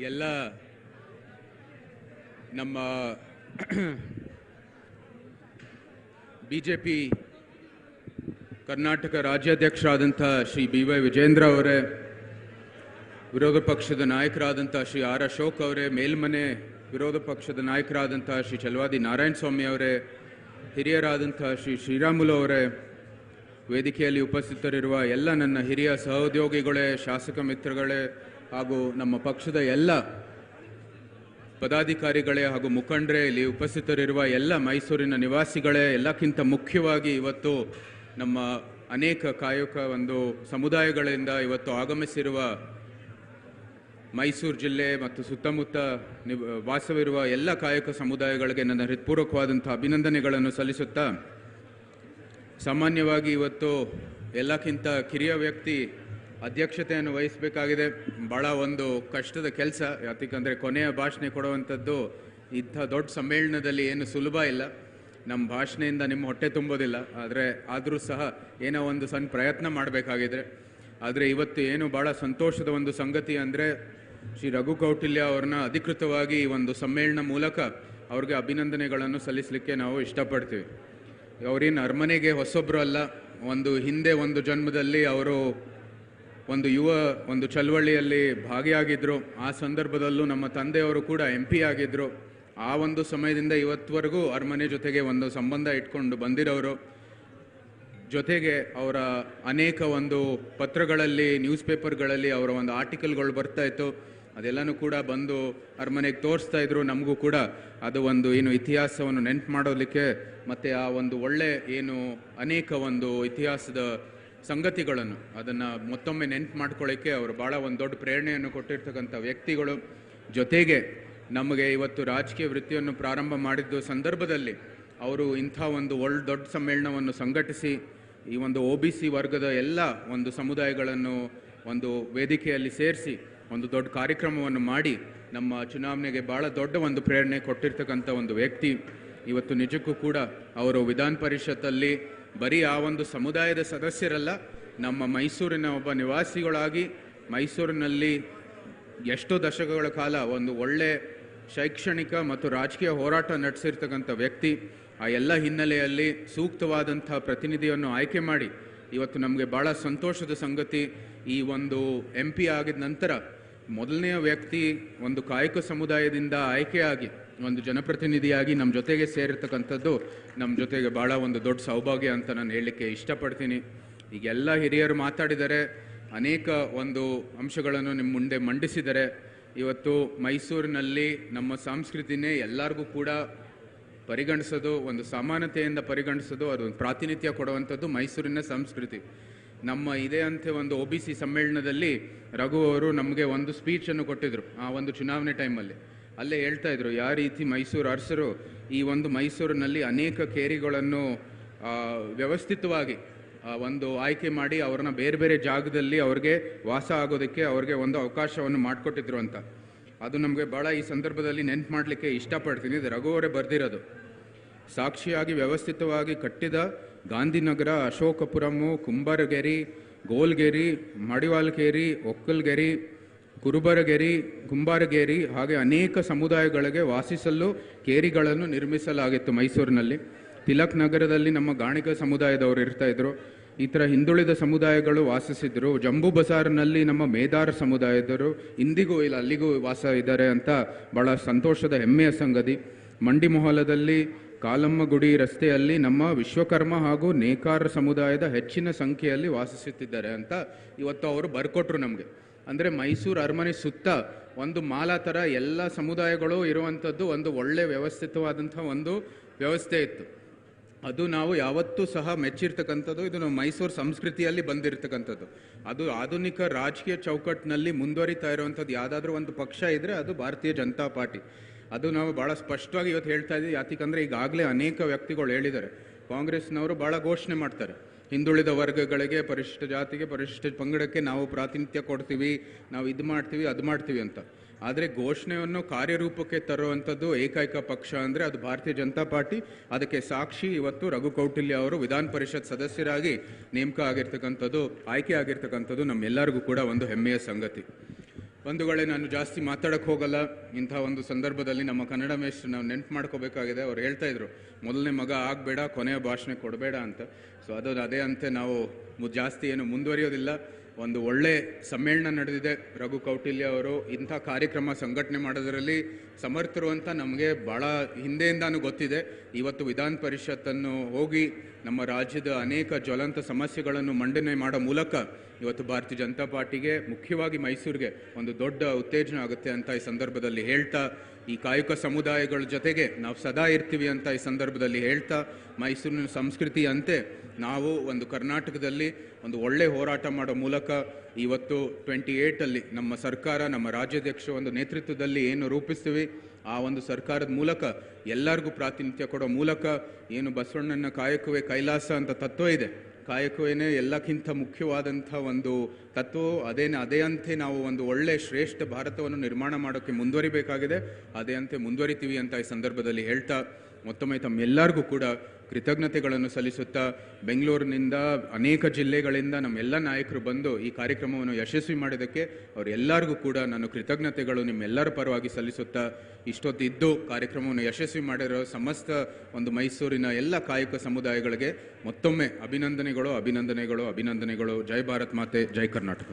ಎಲ್ಲ ನಮ್ಮ BJP Karnataka ರಾಜ್ಯಾಧ್ಯಕ್ಷರಾದಂಥ Shri BY Vijendra ಅವರೇ, ವಿರೋಧ ಪಕ್ಷದ ನಾಯಕರಾದಂಥ ಶ್ರೀ R ಅಶೋಕ್ ಅವರೇ, ಮೇಲ್ಮನೆ ವಿರೋಧ ಪಕ್ಷದ ನಾಯಕರಾದಂಥ ಶ್ರೀ ಚಲವಾದಿ ನಾರಾಯಣ ಸ್ವಾಮಿ ಅವರೇ, ಹಿರಿಯರಾದಂಥ ಶ್ರೀ ಶ್ರೀರಾಮುಲು ಅವರೇ, ವೇದಿಕೆಯಲ್ಲಿ ಉಪಸ್ಥಿತರಿರುವ ಎಲ್ಲ ನನ್ನ ಹಿರಿಯ ಸಹೋದ್ಯೋಗಿಗಳೇ, ಶಾಸಕ ಮಿತ್ರಗಳೇ ಹಾಗೂ ನಮ್ಮ ಪಕ್ಷದ ಎಲ್ಲ ಪದಾಧಿಕಾರಿಗಳೇ ಹಾಗೂ ಮುಖಂಡರೇ, ಇಲ್ಲಿ ಉಪಸ್ಥಿತರಿರುವ ಎಲ್ಲ ಮೈಸೂರಿನ ನಿವಾಸಿಗಳೇ, ಎಲ್ಲಕ್ಕಿಂತ ಮುಖ್ಯವಾಗಿ ಇವತ್ತು ನಮ್ಮ ಅನೇಕ ಕಾಯಕ ಸಮುದಾಯಗಳಿಂದ ಇವತ್ತು ಆಗಮಿಸಿರುವ ಮೈಸೂರು ಜಿಲ್ಲೆ ಮತ್ತು ಸುತ್ತಮುತ್ತ ವಾಸವಿರುವ ಎಲ್ಲ ಕಾಯಕ ಸಮುದಾಯಗಳಿಗೆ ನನ್ನ ಹೃತ್ಪೂರ್ವಕವಾದಂಥ ಅಭಿನಂದನೆಗಳನ್ನು ಸಲ್ಲಿಸುತ್ತಾ, ಸಾಮಾನ್ಯವಾಗಿ ಇವತ್ತು ಎಲ್ಲಕ್ಕಿಂತ ಕಿರಿಯ ವ್ಯಕ್ತಿ ಅಧ್ಯಕ್ಷತೆಯನ್ನು ವಹಿಸಬೇಕಾಗಿದೆ. ಭಾಳ ಒಂದು ಕಷ್ಟದ ಕೆಲಸ, ಯಾಕಂದರೆ ಕೊನೆಯ ಭಾಷಣ ಕೊಡುವಂಥದ್ದು ಇಂಥ ದೊಡ್ಡ ಸಮ್ಮೇಳನದಲ್ಲಿ ಏನು ಸುಲಭ ಇಲ್ಲ. ನಮ್ಮ ಭಾಷಣೆಯಿಂದ ನಿಮ್ಮ ಹೊಟ್ಟೆ ತುಂಬೋದಿಲ್ಲ, ಆದರೂ ಸಹ ಏನೋ ಒಂದು ಸಣ್ಣ ಪ್ರಯತ್ನ ಮಾಡಬೇಕಾಗಿದೆ. ಆದರೆ ಇವತ್ತು ಏನು ಭಾಳ ಸಂತೋಷದ ಒಂದು ಸಂಗತಿ ಅಂದರೆ, ಶ್ರೀ ರಘು ಕೌಟಿಲ್ಯ ಅವ್ರನ್ನ ಅಧಿಕೃತವಾಗಿ ಈ ಒಂದು ಸಮ್ಮೇಳನ ಮೂಲಕ ಅವ್ರಿಗೆ ಅಭಿನಂದನೆಗಳನ್ನು ಸಲ್ಲಿಸಲಿಕ್ಕೆ ನಾವು ಇಷ್ಟಪಡ್ತೀವಿ. ಅವರೇನು ಅರಮನೆಗೆ ಹೊಸೊಬ್ಬರು ಅಲ್ಲ. ಹಿಂದೆ ಒಂದು ಜನ್ಮದಲ್ಲಿ ಅವರು ಒಂದು ಚಳವಳಿಯಲ್ಲಿ ಭಾಗಿಯಾಗಿದ್ದರು. ಆ ಸಂದರ್ಭದಲ್ಲೂ ನಮ್ಮ ತಂದೆಯವರು ಕೂಡ MP ಆಗಿದ್ದರು. ಆ ಒಂದು ಸಮಯದಿಂದ ಇವತ್ತುವರೆಗೂ ಅರಮನೆ ಜೊತೆಗೆ ಒಂದು ಸಂಬಂಧ ಇಟ್ಕೊಂಡು ಬಂದಿರೋರು. ಜೊತೆಗೆ ಅವರ ಅನೇಕ ಪತ್ರಗಳಲ್ಲಿ, ನ್ಯೂಸ್ ಪೇಪರ್ಗಳಲ್ಲಿ ಅವರ ಆರ್ಟಿಕಲ್ಗಳು ಬರ್ತಾ ಇತ್ತು. ಅದೆಲ್ಲನೂ ಕೂಡ ಬಂದು ಅರಮನೆಗೆ ತೋರಿಸ್ತಾ ಇದ್ರು. ನಮಗೂ ಕೂಡ ಅದು ಇತಿಹಾಸವನ್ನು ನೆನಪು ಮಾಡೋದಕ್ಕೆ ಮತ್ತು ಆ ಒಳ್ಳೆ ಅನೇಕ ಇತಿಹಾಸದ ಸಂಗತಿಗಳನ್ನು ಅದನ್ನು ಮತ್ತೊಮ್ಮೆ ನೆನಪು ಮಾಡ್ಕೊಳ್ಳೋಕ್ಕೆ ಅವರು ಭಾಳ ದೊಡ್ಡ ಪ್ರೇರಣೆಯನ್ನು ಕೊಟ್ಟಿರ್ತಕ್ಕಂಥ ವ್ಯಕ್ತಿಗಳು. ಜೊತೆಗೆ ನಮಗೆ ಇವತ್ತು ರಾಜಕೀಯ ವೃತ್ತಿಯನ್ನು ಪ್ರಾರಂಭ ಮಾಡಿದ್ದ ಸಂದರ್ಭದಲ್ಲಿ ಅವರು ಇಂಥ ದೊಡ್ಡ ಸಮ್ಮೇಳನವನ್ನು ಸಂಘಟಿಸಿ ಈ OBC ವರ್ಗದ ಎಲ್ಲ ಸಮುದಾಯಗಳನ್ನು ವೇದಿಕೆಯಲ್ಲಿ ಸೇರಿಸಿ ದೊಡ್ಡ ಕಾರ್ಯಕ್ರಮವನ್ನು ಮಾಡಿ ನಮ್ಮ ಚುನಾವಣೆಗೆ ಭಾಳ ದೊಡ್ಡ ಪ್ರೇರಣೆ ಕೊಟ್ಟಿರ್ತಕ್ಕಂಥ ವ್ಯಕ್ತಿ. ಇವತ್ತು ನಿಜಕ್ಕೂ ಕೂಡ ಅವರು ವಿಧಾನ ಪರಿಷತ್ತಲ್ಲಿ ಬರೀ ಆ ಸಮುದಾಯದ ಸದಸ್ಯರಲ್ಲ, ನಮ್ಮ ಮೈಸೂರಿನ ಒಬ್ಬ ನಿವಾಸಿಗಳಾಗಿ ಮೈಸೂರಿನಲ್ಲಿ ಎಷ್ಟೋ ದಶಕಗಳ ಕಾಲ ಒಳ್ಳೆ ಶೈಕ್ಷಣಿಕ ಮತ್ತು ರಾಜಕೀಯ ಹೋರಾಟ ನಡೆಸಿರ್ತಕ್ಕಂಥ ವ್ಯಕ್ತಿ. ಆ ಎಲ್ಲ ಹಿನ್ನೆಲೆಯಲ್ಲಿ ಸೂಕ್ತವಾದಂಥ ಪ್ರತಿನಿಧಿಯನ್ನು ಆಯ್ಕೆ ಮಾಡಿ ಇವತ್ತು ನಮಗೆ ಭಾಳ ಸಂತೋಷದ ಸಂಗತಿ. ಈ MP ಆಗಿದ ನಂತರ ಮೊದಲನೆಯ ವ್ಯಕ್ತಿ ಕಾಯಕ ಸಮುದಾಯದಿಂದ ಆಯ್ಕೆಯಾಗಿ ಜನಪ್ರತಿನಿಧಿಯಾಗಿ ನಮ್ಮ ಜೊತೆಗೆ ಸೇರಿರ್ತಕ್ಕಂಥದ್ದು ನಮ್ಮ ಜೊತೆಗೆ ಭಾಳ ದೊಡ್ಡ ಸೌಭಾಗ್ಯ ಅಂತ ನಾನು ಹೇಳಲಿಕ್ಕೆ ಇಷ್ಟಪಡ್ತೀನಿ. ಈಗೆಲ್ಲ ಹಿರಿಯರು ಮಾತಾಡಿದರೆ, ಅನೇಕ ಅಂಶಗಳನ್ನು ನಿಮ್ಮ ಮುಂದೆ ಮಂಡಿಸಿದರೆ. ಇವತ್ತು ಮೈಸೂರಿನಲ್ಲಿ ನಮ್ಮ ಸಂಸ್ಕೃತಿನೇ ಎಲ್ಲರಿಗೂ ಕೂಡ ಪರಿಗಣಿಸೋದು, ಸಮಾನತೆಯಿಂದ ಪರಿಗಣಿಸೋದು, ಅದು ಪ್ರಾತಿನಿಧ್ಯ ಕೊಡುವಂಥದ್ದು ಮೈಸೂರಿನ ಸಂಸ್ಕೃತಿ. ನಮ್ಮ ಇದೇ ಅಂತೆ OBC ಸಮ್ಮೇಳನದಲ್ಲಿ ರಘು ಅವರು ನಮಗೆ ಸ್ಪೀಚನ್ನು ಕೊಟ್ಟಿದ್ದರು. ಆ ಚುನಾವಣೆ ಟೈಮಲ್ಲಿ ಅಲ್ಲೇ ಹೇಳ್ತಾ ಇದ್ರು, ಯಾವ ರೀತಿ ಮೈಸೂರು ಅರಸರು ಈ ಮೈಸೂರಿನಲ್ಲಿ ಅನೇಕ ಕೇರಿಗಳನ್ನು ವ್ಯವಸ್ಥಿತವಾಗಿ ಆಯ್ಕೆ ಮಾಡಿ ಅವ್ರನ್ನ ಬೇರೆ ಬೇರೆ ಜಾಗದಲ್ಲಿ ಅವ್ರಿಗೆ ವಾಸ ಆಗೋದಕ್ಕೆ ಅವ್ರಿಗೆ ಅವಕಾಶವನ್ನು ಮಾಡಿಕೊಟ್ಟಿದ್ರು ಅಂತ. ಅದು ನಮಗೆ ಭಾಳ ಈ ಸಂದರ್ಭದಲ್ಲಿ ನೆನಪು ಮಾಡಲಿಕ್ಕೆ ಇಷ್ಟಪಡ್ತೀನಿ. ಇದು ರಘು ಅವರೇ ಬರೆದಿರೋದು. ಸಾಕ್ಷಿಯಾಗಿ ವ್ಯವಸ್ಥಿತವಾಗಿ ಕಟ್ಟಿದ ಗಾಂಧಿನಗರ, ಅಶೋಕಪುರಮು, ಕುಂಬಾರಗೇರಿ, ಗೋಲ್ಗೇರಿ, ಮಡಿವಾಲ್ಕೇರಿ, ಒಕ್ಕಲ್ಗೆರಿ, ಕುಂಬಾರಗೇರಿ ಹಾಗೆ ಅನೇಕ ಸಮುದಾಯಗಳಿಗೆ ವಾಸಿಸಲು ಕೇರಿಗಳನ್ನು ನಿರ್ಮಿಸಲಾಗಿತ್ತು ಮೈಸೂರಿನಲ್ಲಿ. ತಿಲಕ್ ನಗರದಲ್ಲಿ ನಮ್ಮ ಗಾಣಿಗ ಸಮುದಾಯದವರು ಇರ್ತಾಯಿದ್ರು. ಈ ಥರ ಹಿಂದುಳಿದ ಸಮುದಾಯಗಳು ವಾಸಿಸಿದ್ರು. ಜಂಬೂ ಬಜಾರ್ನಲ್ಲಿ ನಮ್ಮ ಮೇದಾರ ಸಮುದಾಯದವರು ಇಂದಿಗೂ ಅಲ್ಲಿಗೂ ವಾಸ ಇದ್ದಾರೆ ಅಂತ ಭಾಳ ಸಂತೋಷದ ಹೆಮ್ಮೆಯ ಸಂಗತಿ. ಮಂಡಿ ಮೊಹಲದಲ್ಲಿ ಕಾಲಮ್ಮ ಗುಡಿ ರಸ್ತೆಯಲ್ಲಿ ನಮ್ಮ ವಿಶ್ವಕರ್ಮ ಹಾಗೂ ನೇಕಾರ ಸಮುದಾಯದ ಹೆಚ್ಚಿನ ಸಂಖ್ಯೆಯಲ್ಲಿ ವಾಸಿಸುತ್ತಿದ್ದಾರೆ ಅಂತ ಇವತ್ತು ಅವರು ಬರ್ಕೊಟ್ರು ನಮಗೆ. ಅಂದರೆ ಮೈಸೂರು ಅರಮನೆ ಸುತ್ತ ಮಾಲಾ ಥರ ಎಲ್ಲ ಸಮುದಾಯಗಳು ಇರುವಂಥದ್ದು ಒಳ್ಳೆ ವ್ಯವಸ್ಥಿತವಾದಂಥ ವ್ಯವಸ್ಥೆ ಇತ್ತು. ಅದು ನಾವು ಯಾವತ್ತೂ ಸಹ ಮೆಚ್ಚಿರ್ತಕ್ಕಂಥದ್ದು. ಇದು ನಮ್ಮ ಮೈಸೂರು ಸಂಸ್ಕೃತಿಯಲ್ಲಿ ಬಂದಿರತಕ್ಕಂಥದ್ದು. ಅದು ಆಧುನಿಕ ರಾಜಕೀಯ ಚೌಕಟ್ಟಿನಲ್ಲಿ ಮುಂದುವರಿತಾ ಇರುವಂಥದ್ದು ಯಾವುದಾದ್ರೂ ಪಕ್ಷ ಇದ್ದರೆ ಅದು ಭಾರತೀಯ ಜನತಾ ಪಾರ್ಟಿ. ಅದು ನಾವು ಭಾಳ ಸ್ಪಷ್ಟವಾಗಿ ಇವತ್ತು ಹೇಳ್ತಾ ಇದ್ದೀವಿ. ಯಾಕಂದರೆ ಈಗಾಗಲೇ ಅನೇಕ ವ್ಯಕ್ತಿಗಳು ಹೇಳಿದ್ದಾರೆ. ಕಾಂಗ್ರೆಸ್ನವರು ಭಾಳ ಘೋಷಣೆ ಮಾಡ್ತಾರೆ, ಹಿಂದುಳಿದ ವರ್ಗಗಳಿಗೆ, ಪರಿಶಿಷ್ಟ ಜಾತಿಗೆ, ಪರಿಶಿಷ್ಟ ಪಂಗಡಕ್ಕೆ ನಾವು ಪ್ರಾತಿನಿಧ್ಯ ಕೊಡ್ತೀವಿ, ನಾವು ಇದು ಮಾಡ್ತೀವಿ, ಅದು ಮಾಡ್ತೀವಿ ಅಂತ. ಆದರೆ ಘೋಷಣೆಯನ್ನು ಕಾರ್ಯರೂಪಕ್ಕೆ ತರುವಂಥದ್ದು ಏಕೈಕ ಪಕ್ಷ ಅಂದರೆ ಅದು ಭಾರತೀಯ ಜನತಾ ಪಾರ್ಟಿ. ಅದಕ್ಕೆ ಸಾಕ್ಷಿ ಇವತ್ತು ರಘು ಕೌಟಿಲ್ಯ ಅವರು ವಿಧಾನ ಪರಿಷತ್ ಸದಸ್ಯರಾಗಿ ನೇಮಕ ಆಗಿರ್ತಕ್ಕಂಥದ್ದು, ಆಯ್ಕೆ ಆಗಿರ್ತಕ್ಕಂಥದ್ದು ನಮ್ಮೆಲ್ಲರಿಗೂ ಕೂಡ ಹೆಮ್ಮೆಯ ಸಂಗತಿ. ಬಂಧುಗಳೇ, ನಾನು ಜಾಸ್ತಿ ಮಾತಾಡಕ್ಕೆ ಹೋಗಲ್ಲ. ಇಂಥ ಒಂದು ಸಂದರ್ಭದಲ್ಲಿ ನಮ್ಮ ಕನ್ನಡ ಮೇಷ್ಟ್ರು ನಾವು ನೆನ್ಪು ಮಾಡ್ಕೋಬೇಕಾಗಿದೆ. ಅವ್ರು ಹೇಳ್ತಾ ಇದ್ರು, ಮೊದಲನೇ ಮಗ ಆಗಬೇಡ, ಕೊನೆಯ ಭಾಷಣ ಕೊಡಬೇಡ ಅಂತ. ಸೊ ಅದೇ ಅಂತೆ ನಾವು ಜಾಸ್ತಿ ಏನು ಮುಂದುವರಿಯೋದಿಲ್ಲ. ಒಂದು ಒಳ್ಳೆ ಸಮ್ಮೇಳನ ನಡೆದಿದೆ. ರಘು ಕೌಟಿಲ್ಯ ಅವರು ಇಂಥ ಕಾರ್ಯಕ್ರಮ ಸಂಘಟನೆ ಮಾಡೋದರಲ್ಲಿ ಸಮರ್ಥರು ಅಂತ ನಮಗೆ ಭಾಳ ಹಿಂದೆಯಿಂದಾನು ಗೊತ್ತಿದೆ. ಇವತ್ತು ವಿಧಾನ ಪರಿಷತ್ತನ್ನು ಹೋಗಿ ನಮ್ಮ ರಾಜ್ಯದ ಅನೇಕ ಜ್ವಲಂತ ಸಮಸ್ಯೆಗಳನ್ನು ಮಂಡನೆ ಮಾಡೋ ಮೂಲಕ ಇವತ್ತು ಭಾರತೀಯ ಜನತಾ ಪಾರ್ಟಿಗೆ, ಮುಖ್ಯವಾಗಿ ಮೈಸೂರಿಗೆ ಒಂದು ದೊಡ್ಡ ಉತ್ತೇಜನ ಆಗುತ್ತೆ ಅಂತ ಈ ಸಂದರ್ಭದಲ್ಲಿ ಹೇಳ್ತಾ, ಈ ಕಾಯಕ ಸಮುದಾಯಗಳ ಜೊತೆಗೆ ನಾವು ಸದಾ ಇರ್ತೀವಿ ಅಂತ ಈ ಸಂದರ್ಭದಲ್ಲಿ ಹೇಳ್ತಾ, ಮೈಸೂರಿನ ಸಂಸ್ಕೃತಿ ಅಂತೆ ನಾವು ಒಂದು ಕರ್ನಾಟಕದಲ್ಲಿ ಒಂದು ಒಳ್ಳೆ ಹೋರಾಟ ಮಾಡೋ ಮೂಲಕ ಇವತ್ತು 28 ನಮ್ಮ ಸರ್ಕಾರ, ನಮ್ಮ ರಾಜ್ಯಾಧ್ಯಕ್ಷ ಒಂದು ನೇತೃತ್ವದಲ್ಲಿ ಏನು ರೂಪಿಸ್ತೀವಿ, ಆ ಒಂದು ಸರ್ಕಾರದ ಮೂಲಕ ಎಲ್ಲರಿಗೂ ಪ್ರಾತಿನಿಧ್ಯ ಕೊಡೋ ಮೂಲಕ ಏನು ಬಸವಣ್ಣನ ಕಾಯಕವೇ ಕೈಲಾಸ ಅಂತ ತತ್ವ ಇದೆ, ಕಾಯಕವೇನೇ ಎಲ್ಲಕ್ಕಿಂತ ಮುಖ್ಯವಾದಂಥ ಒಂದು ತತ್ವ, ಅದೇ ಅಂತೆ ನಾವು ಒಂದು ಒಳ್ಳೆ ಶ್ರೇಷ್ಠ ಭಾರತವನ್ನು ನಿರ್ಮಾಣ ಮಾಡೋಕ್ಕೆ ಮುಂದುವರಿಬೇಕಾಗಿದೆ. ಅದೇ ಅಂತೆ ಮುಂದುವರಿತೀವಿ ಅಂತ ಈ ಸಂದರ್ಭದಲ್ಲಿ ಹೇಳ್ತಾ, ಮತ್ತೊಮ್ಮೆ ತಮ್ಮೆಲ್ಲರಿಗೂ ಕೂಡ ಕೃತಜ್ಞತೆಗಳನ್ನು ಸಲ್ಲಿಸುತ್ತಾ, ಬೆಂಗಳೂರಿನಿಂದ ಅನೇಕ ಜಿಲ್ಲೆಗಳಿಂದ ನಮ್ಮೆಲ್ಲ ನಾಯಕರು ಬಂದು ಈ ಕಾರ್ಯಕ್ರಮವನ್ನು ಯಶಸ್ವಿ ಮಾಡಿದ್ದಕ್ಕೆ ಅವರೆಲ್ಲರಿಗೂ ಕೂಡ ನಾನು ಕೃತಜ್ಞತೆಗಳು ನಿಮ್ಮೆಲ್ಲರ ಪರವಾಗಿ ಸಲ್ಲಿಸುತ್ತಾ, ಇಷ್ಟೊತ್ತಿದ್ದು ಕಾರ್ಯಕ್ರಮವನ್ನು ಯಶಸ್ವಿ ಮಾಡಿರೋ ಸಮಸ್ತ ಒಂದು ಮೈಸೂರಿನ ಎಲ್ಲ ಕಾಯಕ ಸಮುದಾಯಗಳಿಗೆ ಮತ್ತೊಮ್ಮೆ ಅಭಿನಂದನೆಗಳು. ಜೈ ಭಾರತ್ ಮಾತೆ, ಜೈ ಕರ್ನಾಟಕ.